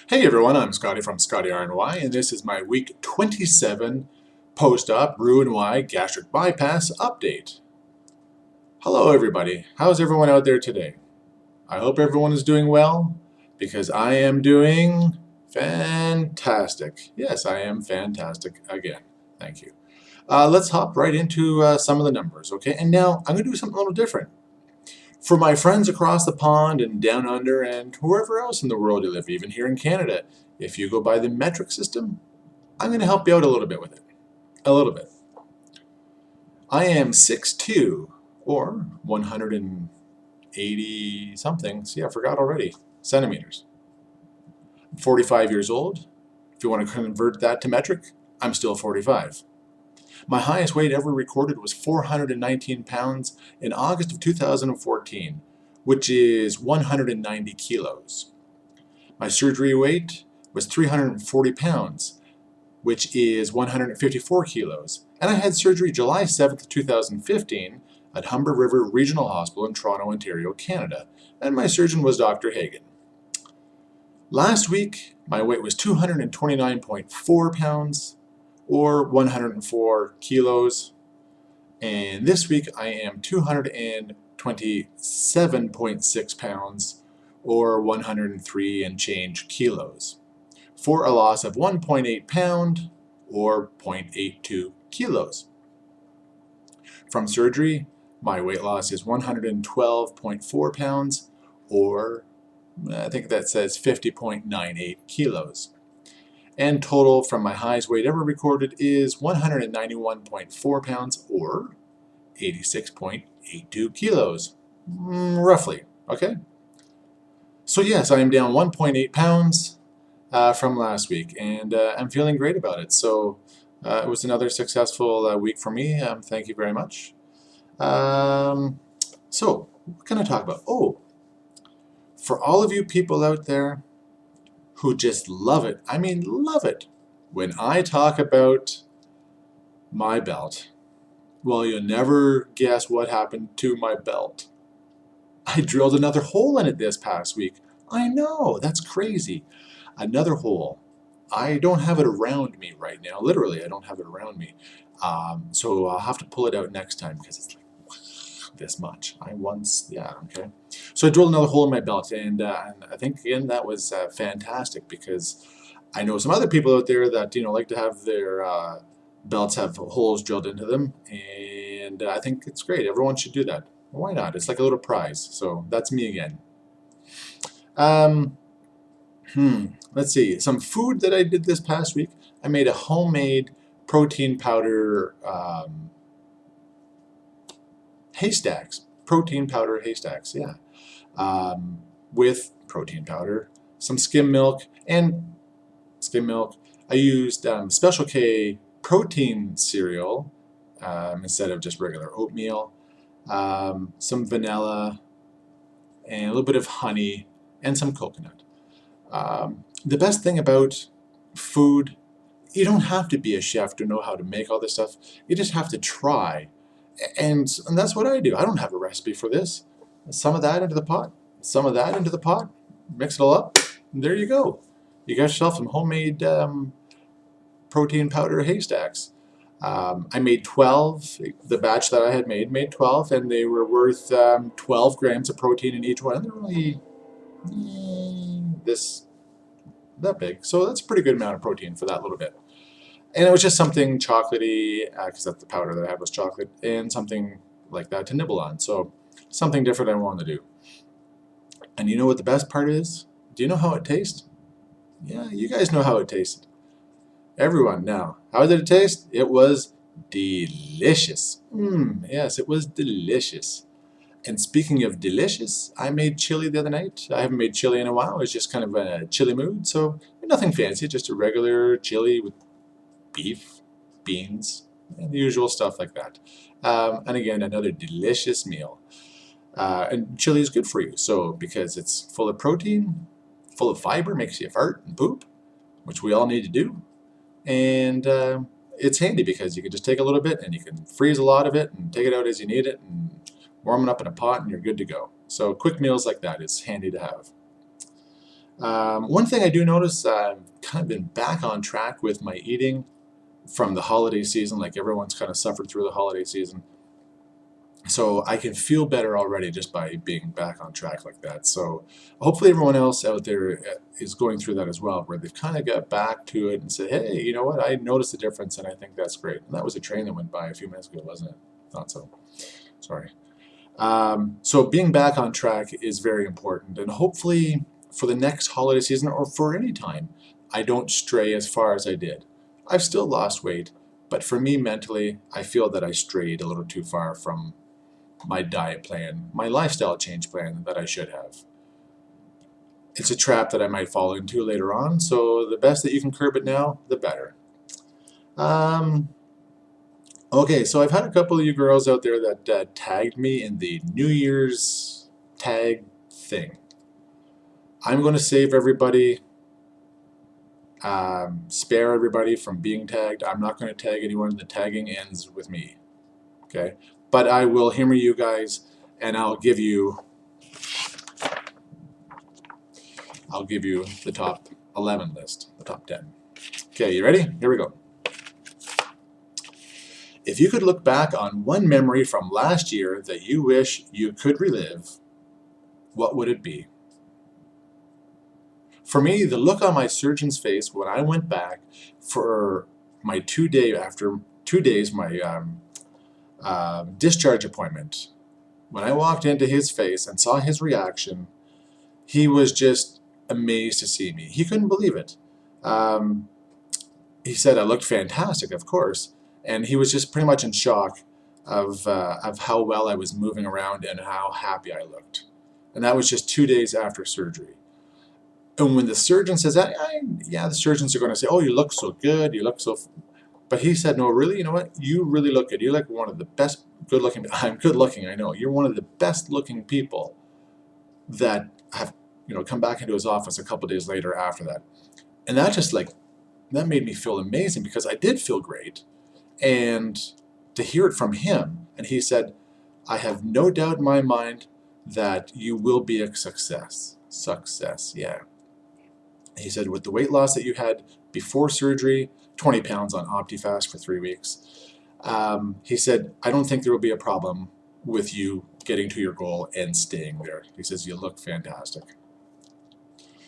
Hey everyone, I'm Scotty from Scotty RNY, and this is my week 27 post-op Roux-en-Y gastric bypass update. Hello everybody, how's everyone out there today? I hope everyone is doing well, because I am doing fantastic. Yes, I am fantastic again. Thank you. Let's hop right into some of the numbers, okay? And now I'm going to do something a little different. For my friends across the pond and down under and wherever else in the world you live, even here in Canada, if you go by the metric system, I'm going to help you out a little bit with it. A little bit. I am 6'2", or 180 something, see I forgot already, centimeters. I'm 45 years old. If you want to convert that to metric, I'm still 45. My highest weight ever recorded was 419 pounds in August of 2014, which is 190 kilos. My surgery weight was 340 pounds, which is 154 kilos. And I had surgery July 7th, 2015 at Humber River Regional Hospital in Toronto, Ontario, Canada. And my surgeon was Dr. Hagen. Last week, my weight was 229.4 pounds, or 104 kilos. And this week I am 227.6 pounds, or 103 and change kilos, for a loss of 1.8 pound, or 0.82 kilos. From surgery, my weight loss is 112.4 pounds, or I think that says 50.98 kilos. And total from my highest weight ever recorded is 191.4 pounds, or 86.82 kilos, roughly, okay? So yes, I am down 1.8 pounds from last week, and I'm feeling great about it. So it was another successful week for me. Thank you very much. So what can I talk about? Oh, for all of you people out there who just love it, I mean love it, when I talk about my belt, well, you'll never guess what happened to my belt. I drilled another hole in it this past week. I know, that's crazy. Another hole. I don't have it around me right now. Literally, I don't have it around me. So I'll have to pull it out next time because it's like this much. Okay. So I drilled another hole in my belt, and I think, again, that was fantastic, because I know some other people out there that, like to have their belts have holes drilled into them, and I think it's great. Everyone should do that. Why not? It's like a little prize. So that's me again. Let's see. Some food that I did this past week. I made a homemade protein powder haystacks. Protein powder haystacks, yeah. With protein powder, some skim milk, I used Special K protein cereal instead of just regular oatmeal, some vanilla, and a little bit of honey, and some coconut. The best thing about food, you don't have to be a chef to know how to make all this stuff. You just have to try. And that's what I do. I don't have a recipe for this. Some of that into the pot, some of that into the pot, mix it all up, and there you go. You got yourself some homemade protein powder haystacks. I made 12, the batch that I had made 12, and they were worth 12 grams of protein in each one. They're only that big, so that's a pretty good amount of protein for that little bit. And it was just something chocolatey, because that's the powder that I had was chocolate, and something like that to nibble on. So something different I wanted to do. And you know what the best part is? Do you know how it tastes? Yeah, you guys know how it tasted. Everyone now. How did it taste? It was delicious. Yes, it was delicious. And speaking of delicious, I made chili the other night. I haven't made chili in a while. I was just kind of in a chili mood, so nothing fancy, just a regular chili with beef, beans, and the usual stuff like that. And again, another delicious meal. And chili is good for you, so because it's full of protein, full of fiber, makes you fart and poop, which we all need to do. And it's handy because you can just take a little bit and you can freeze a lot of it and take it out as you need it and warm it up in a pot and you're good to go. So quick meals like that is handy to have. One thing I do notice, I've kind of been back on track with my eating from the holiday season, like everyone's kind of suffered through the holiday season. So I can feel better already just by being back on track like that. So hopefully everyone else out there is going through that as well, where they've kind of got back to it and said, hey, you know what, I noticed the difference and I think that's great. And that was a train that went by a few minutes ago, wasn't it? Thought so. Sorry. So being back on track is very important, and hopefully for the next holiday season or for any time, I don't stray as far as I did. I've still lost weight, but for me mentally, I feel that I strayed a little too far from my diet plan, my lifestyle change plan that I should have. It's a trap that I might fall into later on, so the best that you can curb it now, the better. Okay, so I've had a couple of you girls out there that tagged me in the New Year's tag thing. I'm going to save everybody, spare everybody from being tagged. I'm not going to tag anyone. The tagging ends with me. Okay, but I will humor you guys, and I'll give you the top 11 list, the top 10. Okay, you ready? Here we go. If you could look back on one memory from last year that you wish you could relive, what would it be? For me, the look on my surgeon's face when I went back for my 2 days, my discharge appointment, when I walked into his face and saw his reaction, he was just amazed to see me. He couldn't believe it. He said I looked fantastic, of course, and he was just pretty much in shock of how well I was moving around and how happy I looked. And that was just 2 days after surgery. And when the surgeon says that, yeah, the surgeons are going to say, oh, you look so good, you look so... But he said, no, really, you know what? You really look good. You're like one of the best good-looking... I'm good-looking, I know. You're one of the best-looking people that have, come back into his office a couple days later after that. And that just that made me feel amazing because I did feel great. And to hear it from him, and he said, I have no doubt in my mind that you will be a success. Success, yeah. He said, with the weight loss that you had before surgery, 20 pounds on Opti fast for 3 weeks, he said, I don't think there will be a problem with you getting to your goal and staying there. He says, you look fantastic.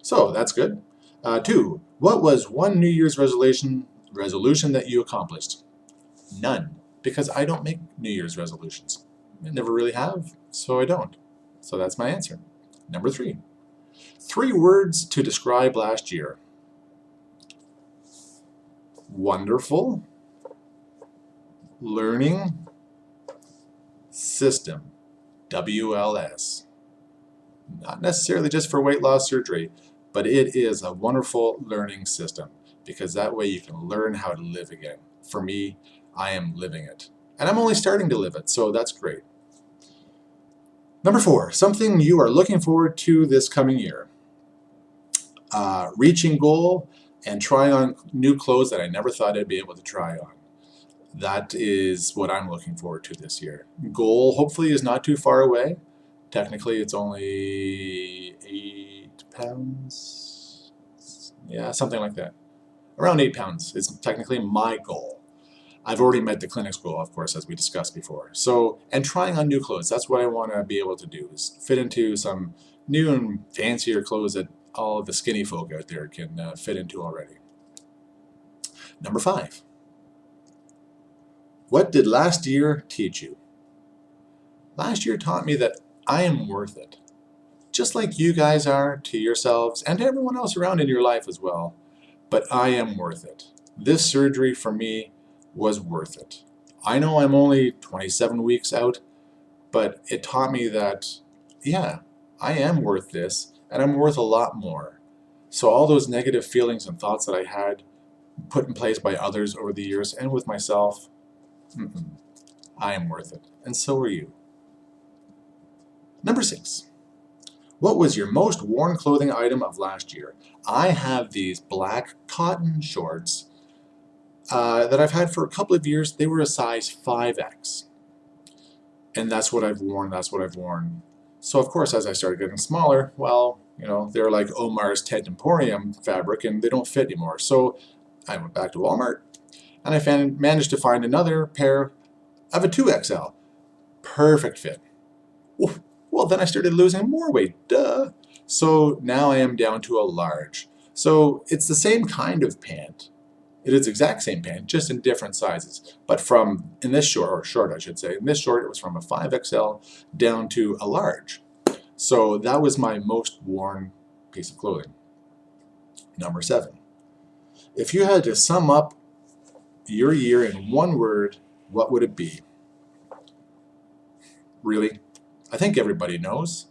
So that's good. 2, what was one New Year's resolution that you accomplished? None, because I don't make New Year's resolutions. I never really have, so I don't. So that's my answer. Number 3. 3 words to describe last year. Wonderful, learning, system, WLS. Not necessarily just for weight loss surgery, but it is a wonderful learning system because that way you can learn how to live again. For me, I am living it. And I'm only starting to live it, so that's great. Number 4, something you are looking forward to this coming year. Reaching goal and trying on new clothes that I never thought I'd be able to try on. That is what I'm looking forward to this year. Goal hopefully is not too far away. Technically it's only 8 pounds. Yeah, something like that. Around 8 pounds is technically my goal. I've already met the clinic's goal, of course, as we discussed before. So, and trying on new clothes, that's what I want to be able to do, is fit into some new and fancier clothes that all of the skinny folk out there can fit into already. Number 5. What did last year teach you? Last year taught me that I am worth it. Just like you guys are to yourselves and to everyone else around in your life as well. But I am worth it. This surgery for me was worth it. I know I'm only 27 weeks out, but it taught me that, yeah, I am worth this. And I'm worth a lot more. So all those negative feelings and thoughts that I had put in place by others over the years and with myself, I am worth it. And so are you. Number 6. What was your most worn clothing item of last year? I have these black cotton shorts that I've had for a couple of years. They were a size 5X. And that's what I've worn. So of course, as I started getting smaller, well, You know, they're like Omar's Tent Emporium fabric and they don't fit anymore. So I went back to Walmart and I managed to find another pair of a 2XL. Perfect fit. Well, then I started losing more weight, duh. So now I am down to a large. So it's the same kind of pant. It is the exact same pant, just in different sizes. But in this short I should say, in this short it was from a 5XL down to a large. So that was my most worn piece of clothing. Number 7. If you had to sum up your year in one word, what would it be? Really? I think everybody knows.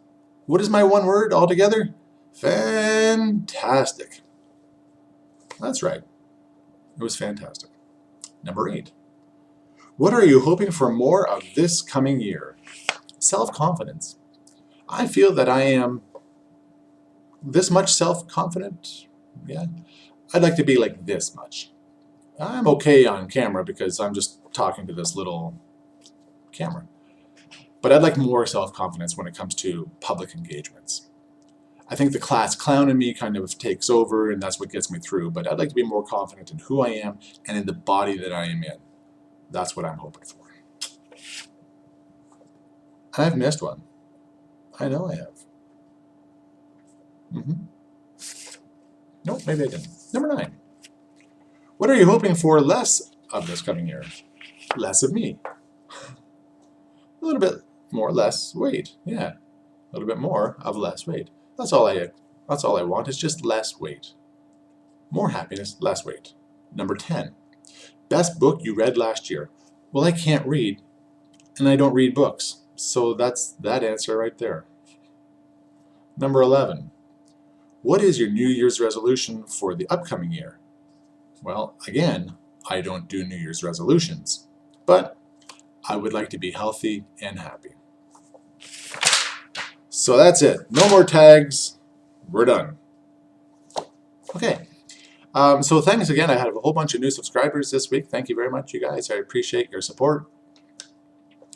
What is my one word altogether? Fantastic. That's right. It was fantastic. Number 8. What are you hoping for more of this coming year? Self-confidence. I feel that I am this much self-confident. Yeah. I'd like to be like this much. I'm okay on camera because I'm just talking to this little camera. But I'd like more self-confidence when it comes to public engagements. I think the class clown in me kind of takes over and that's what gets me through, but I'd like to be more confident in who I am and in the body that I am in. That's what I'm hoping for. I've missed one. I know I have. Nope, maybe I didn't. Number 9. What are you hoping for less of this coming year? Less of me. A little bit more, less weight. Yeah, a little bit more of less weight. That's all I want is just less weight. More happiness, less weight. Number 10. Best book you read last year. Well, I can't read, and I don't read books. So that's that answer right there. Number 11. What is your New Year's resolution for the upcoming year? Well, again, I don't do New Year's resolutions, but I would like to be healthy and happy. So that's it. No more tags. We're done. Okay. So thanks again. I had a whole bunch of new subscribers this week. Thank you very much, you guys. I appreciate your support.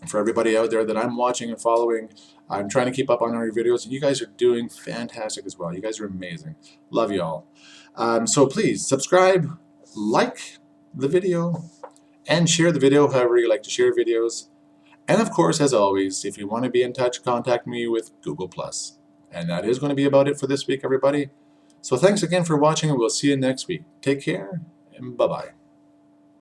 For everybody out there that I'm watching and following, I'm trying to keep up on our videos, and you guys are doing fantastic as well. You guys are amazing. Love you all. So please subscribe, like the video, and share the video however you like to share videos. And of course, as always, if you want to be in touch, contact me with Google+. And that is going to be about it for this week, everybody. So thanks again for watching, and we'll see you next week. Take care, and bye-bye.